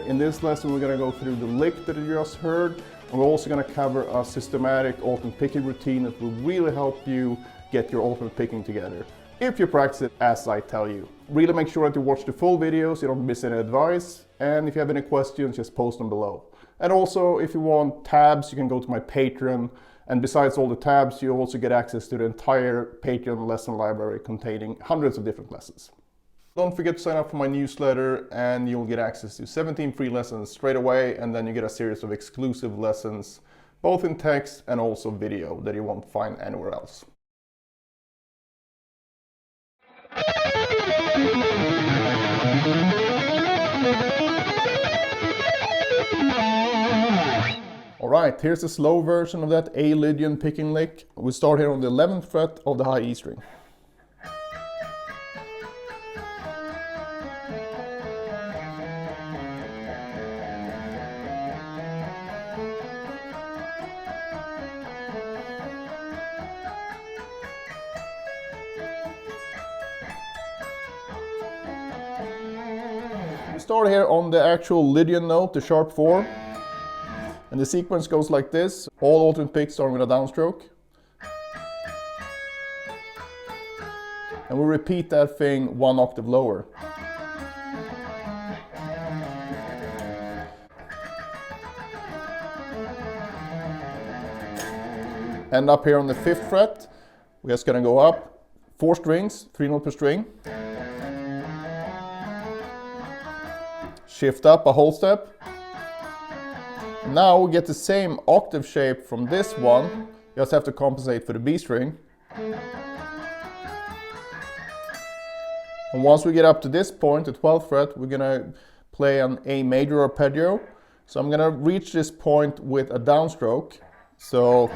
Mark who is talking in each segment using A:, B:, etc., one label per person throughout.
A: In this lesson we're going to go through the lick that you just heard, and we're also going to cover a systematic alternate picking routine that will really help you get your alternate picking together, if you practice it as I tell you. Really make sure that you watch the full video so you don't miss any advice, and if you have any questions, just post them below. And also, if you want tabs, you can go to my Patreon, and besides all the tabs, you also get access to the entire Patreon lesson library containing hundreds of different lessons. Don't forget to sign up for my newsletter, and you'll get access to 17 free lessons straight away, and then you get a series of exclusive lessons, both in text and also video, that you won't find anywhere else. Alright, here's the slow version of that A Lydian picking lick. We start here on the 11th fret of the high E string. We start here on the actual Lydian note, the sharp 4. And the sequence goes like this. All alternate picks start with a downstroke. And we repeat that thing one octave lower. And up here on the 5th fret, we're just gonna go up 4 strings, 3 notes per string. Shift up a whole step. Now we get the same octave shape from this one, you just have to compensate for the B string. And once we get up to this point, the 12th fret, we're gonna play an A major arpeggio. So I'm gonna reach this point with a downstroke. So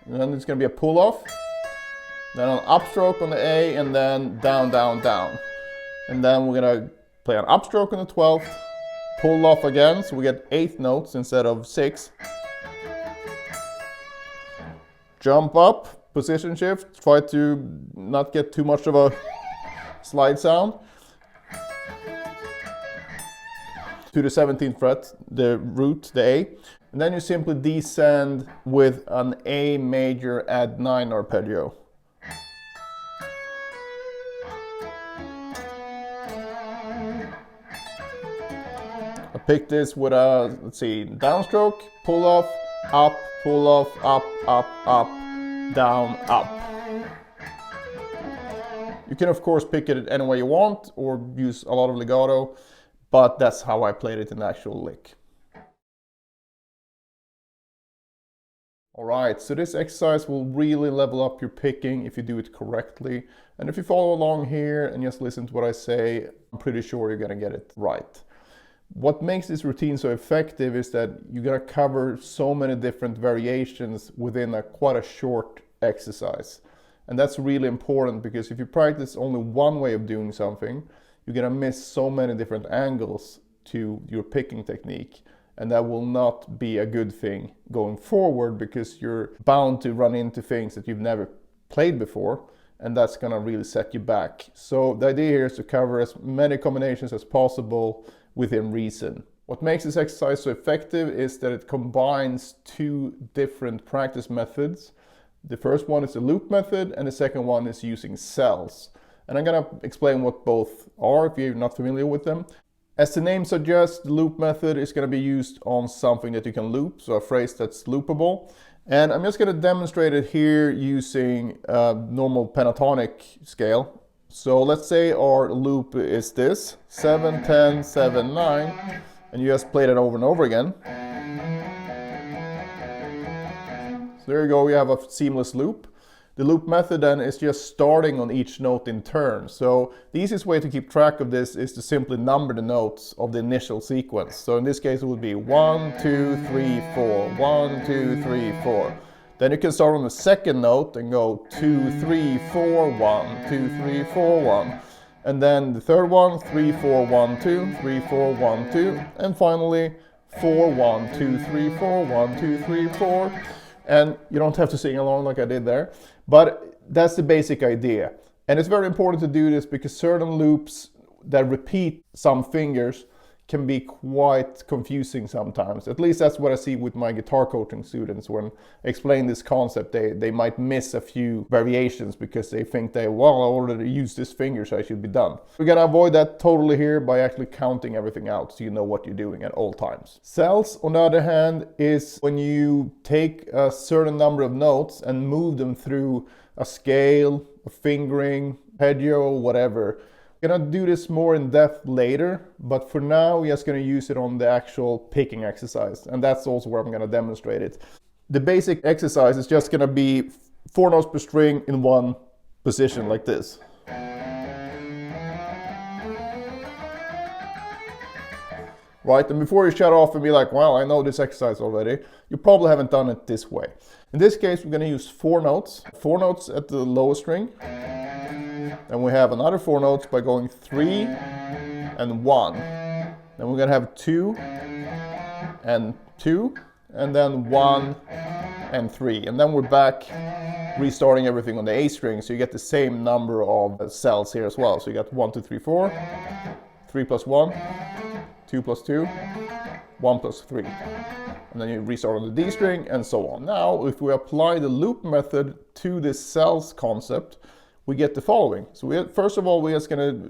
A: then it's gonna be a pull off, then an upstroke on the A, and then down, down, down. And then we're gonna play an upstroke on the 12th, pull off again, so we get 8 notes instead of 6. Jump up, position shift, try to not get too much of a slide sound. To the 17th fret, the root, the A. And then you simply descend with an A major add 9 arpeggio. Pick this with a, let's see, downstroke, pull off, up, up, up, down, up. You can of course pick it any way you want or use a lot of legato, but that's how I played it in the actual lick. Alright, so this exercise will really level up your picking if you do it correctly. And if you follow along here and just listen to what I say, I'm pretty sure you're gonna get it right. What makes this routine so effective is that you're going to cover so many different variations within quite a short exercise. And that's really important, because if you practice only one way of doing something, you're going to miss so many different angles to your picking technique. And that will not be a good thing going forward, because you're bound to run into things that you've never played before. And that's going to really set you back. So the idea here is to cover as many combinations as possible within reason. What makes this exercise so effective is that it combines 2 different practice methods. The first one is the loop method, and the second one is using cells. And I'm going to explain what both are if you're not familiar with them. As the name suggests, the loop method is going to be used on something that you can loop, so a phrase that's loopable. And I'm just going to demonstrate it here using a normal pentatonic scale. So let's say our loop is this, 7, 10, 7, 9, and you just play that over and over again. So there you go, we have a seamless loop. The loop method then is just starting on each note in turn. So the easiest way to keep track of this is to simply number the notes of the initial sequence. So in this case it would be 1, 2, 3, 4, 1, 2, 3, 4. Then you can start on the second note and go 2, 3, 4, 1, 2, 3, 4, 1. And then the third one, 3, 4, 1, 2, 3, 4, 1, 2. And finally, 4, 1, 2, 3, 4, 1, 2, 3, 4. And you don't have to sing along like I did there, but that's the basic idea. And it's very important to do this because certain loops that repeat some fingers can be quite confusing sometimes. At least that's what I see with my guitar coaching students. When I explain this concept, they might miss a few variations because they think well, I already used this finger, so I should be done. We're gonna avoid that totally here by actually counting everything out so you know what you're doing at all times. Cells, on the other hand, is when you take a certain number of notes and move them through a scale, a fingering, arpeggio, whatever. I'm gonna do this more in depth later, but for now we're just gonna use it on the actual picking exercise, and that's also where I'm gonna demonstrate it. The basic exercise is just gonna be 4 notes per string in one position like this. Right, and before you shut off and be like, well, I know this exercise already, you probably haven't done it this way. In this case, we're gonna use 4 notes at the lowest string. Then we have another 4 notes by going 3 and 1. Then we're gonna have 2 and 2, and then 1 and 3. And then we're back restarting everything on the A string, so you get the same number of cells here as well. So you got 1, 2, 3, 4, 3 plus 1, 2 plus 2, 1 plus 3. And then you restart on the D string and so on. Now, if we apply the loop method to this cells concept, we get the following. So first of all, we're just gonna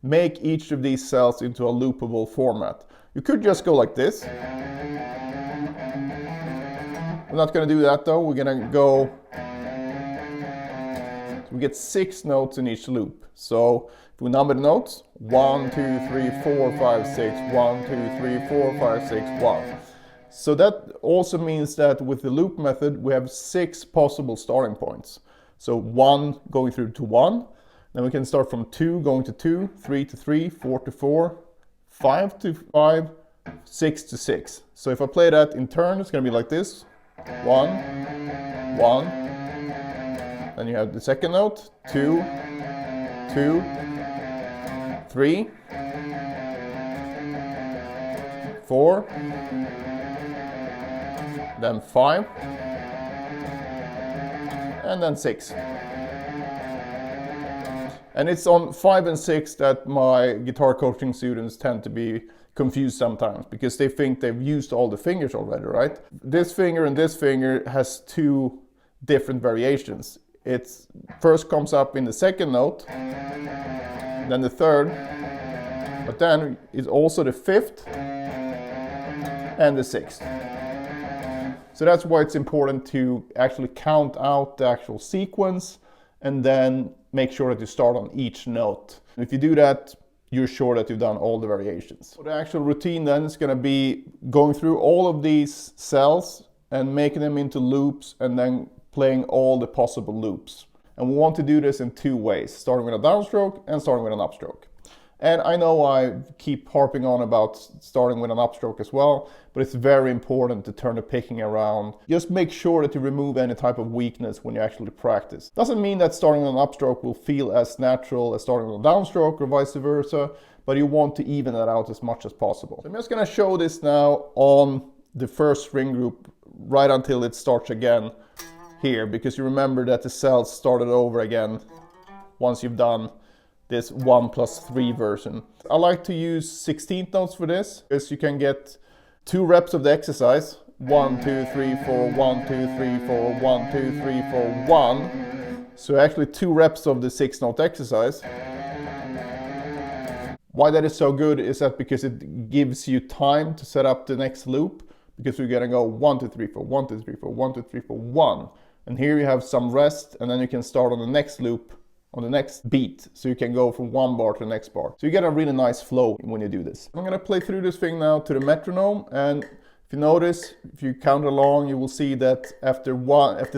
A: make each of these cells into a loopable format. You could just go like this. We're not gonna do that though. We're gonna go, so we get 6 notes in each loop. So if we number the notes, 1, 2, 3, 4, 5, 6, 1, 2, 3, 4, 5, 6, 1. So that also means that with the loop method, we have 6 possible starting points. So 1 going through to 1, then we can start from 2 going to 2, 3 to 3, 4 to 4, 5 to 5, 6 to 6. So if I play that in turn, it's going to be like this. 1, 1, then you have the second note, 2, 2, 3, 4, then 5, and then 6. And it's on 5 and 6 that my guitar coaching students tend to be confused sometimes, because they think they've used all the fingers already, right? This finger and this finger has 2 different variations. It first comes up in the second note, then the third, but then it's also the 5th and the 6th. So that's why it's important to actually count out the actual sequence and then make sure that you start on each note. If you do that, you're sure that you've done all the variations. So the actual routine then is going to be going through all of these cells and making them into loops and then playing all the possible loops. And we want to do this in 2 ways, starting with a downstroke and starting with an upstroke. And I know I keep harping on about starting with an upstroke as well, but it's very important to turn the picking around. Just make sure that you remove any type of weakness when you actually practice. Doesn't mean that starting with an upstroke will feel as natural as starting with a downstroke or vice versa, but you want to even that out as much as possible. So I'm just going to show this now on the first string group right until it starts again here, because you remember that the cells started over again once you've done this 1 plus 3 version. I like to use 16th notes for this, because you can get 2 reps of the exercise. 1, 2, 3, 4, 1, 2, 3, 4, 1, 2, 3, 4, 1. So actually 2 reps of the 6-note exercise. Why that is so good is that because it gives you time to set up the next loop, because we're gonna go 1, 2, 3, 4, 1, 2, 3, 4, 1, 2, 3, 4, 1. And here you have some rest, and then you can start on the next loop on the next beat, so you can go from one bar to the next bar. So you get a really nice flow when you do this. I'm gonna play through this thing now to the metronome, and if you notice, if you count along, you will see that after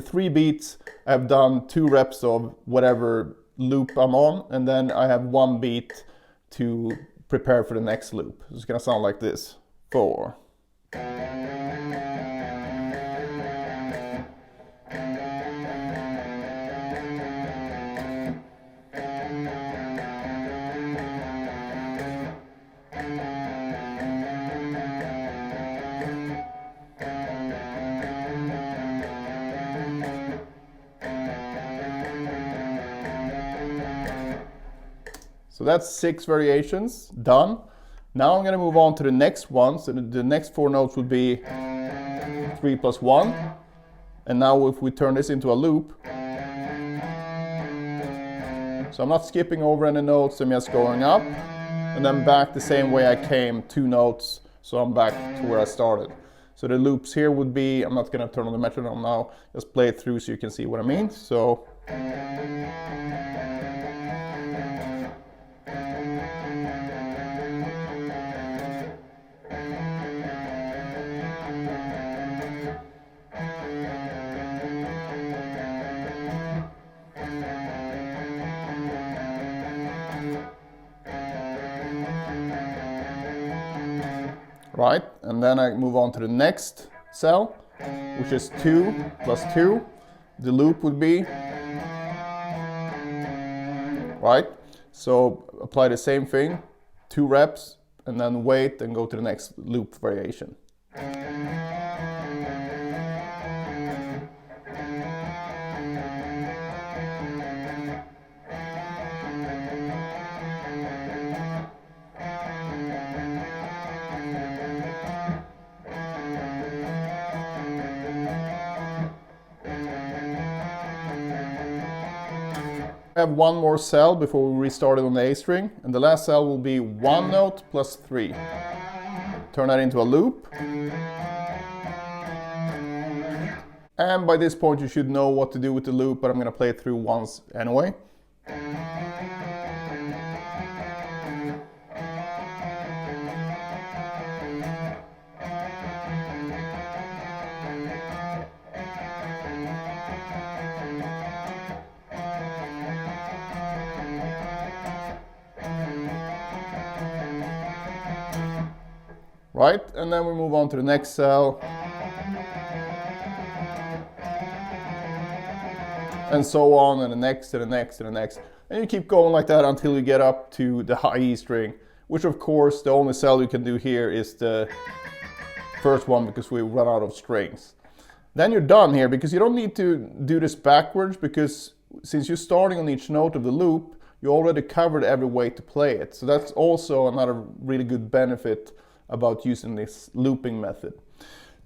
A: 3 beats, I've done 2 reps of whatever loop I'm on, and then I have 1 beat to prepare for the next loop. It's gonna sound like this. 4. So that's 6 variations done. Now I'm going to move on to the next one. So the next 4 notes would be 3 plus 1. And now if we turn this into a loop, so I'm not skipping over any notes, I'm just going up and then back the same way I came, 2 notes, so I'm back to where I started. So the loops here would be, I'm not going to turn on the metronome now, just play it through so you can see what I mean. So right, and then I move on to the next cell, which is 2 plus 2. The loop would be, right, so apply the same thing, 2 reps, and then wait and go to the next loop variation. I have one more cell before we restart it on the A string, and the last cell will be 1 note plus 3. Turn that into a loop. And by this point you should know what to do with the loop, but I'm going to play it through once anyway. Right, and then we move on to the next cell. And so on, and the next, and the next, and the next. And you keep going like that until you get up to the high E string, which of course the only cell you can do here is the first one because we run out of strings. Then you're done here because you don't need to do this backwards, because since you're starting on each note of the loop, you already covered every way to play it. So that's also another really good benefit about using this looping method.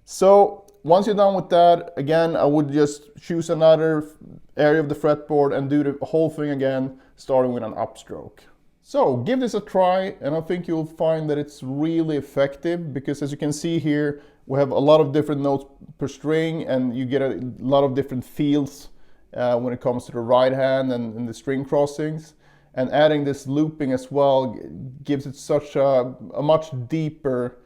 A: So once you're done with that, again, I would just choose another area of the fretboard and do the whole thing again, starting with an upstroke. So give this a try, and I think you'll find that it's really effective, because as you can see here, we have a lot of different notes per string, and you get a lot of different feels when it comes to the right hand and the string crossings. And adding this looping as well gives it such a much deeper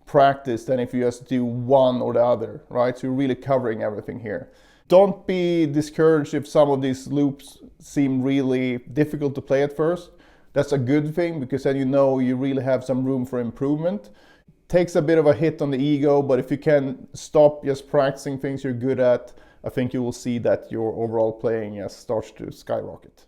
A: practice than if you just do one or the other, right? So you're really covering everything here. Don't be discouraged if some of these loops seem really difficult to play at first. That's a good thing, because then you know you really have some room for improvement. Takes a bit of a hit on the ego, but if you can stop just practicing things you're good at, I think you will see that your overall playing starts to skyrocket.